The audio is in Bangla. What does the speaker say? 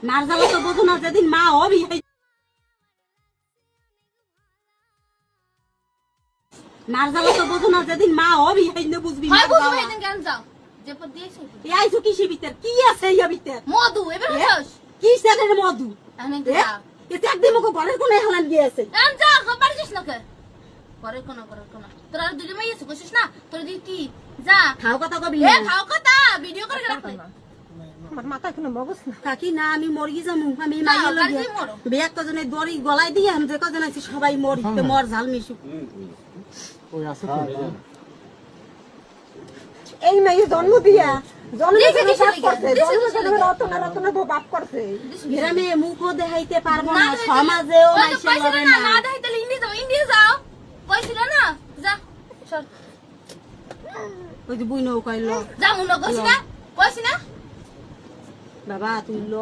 মার জ্বালা তো বোঝো না, যেদিন মা হবি মার জ্বালা তো বোঝো না, যেদিন মা হবি হাইনে বুঝবি। হয় বুঝবো এদিন কেন যাও যে পর দিয়েছো এই আইছো কিসের ভিতর, কি আছে ইয়া ভিতর? মধু এবার হছস কি সেদের মধু? আনে এ যা এতে একদিন মুখ ঘরের কোনে হেলান গিয়েছে। আন যা খবর দিস না কে করে কোন তোরা দুলি মাইয়েছ কইছিস না তোর দি কি যা খাও কথা কবি এ না। খাও কথা ভিডিও করে রাখলে আমার মাথা কোনো মগজ না। কাকি না আমি মরি যামু, আমি না, মাইয়া কাকি লগে মরো। বিয়া কজনে দড়ি গলায় দিয়ে আমি যে কজন আছি সবাই মরি, তো মর ঝাল মিশু। ওই আছে তো এই মেয়ে জন্ম দিয়া দিছে, দিছে, বাপ করছে, দিছে, জন্ম দিছে, দিয়ে রতনা বাপ করছে। গ্রামে মুখও দেখাইতে পারবো না, সমাজেও মাইসে লড়ে না না। না দেখাইতে ইন্ডিয়া যাও কইছিল না যা চল ওই যে বুইনও কইলো যা মুনো কইছিস না বাবা তুই ল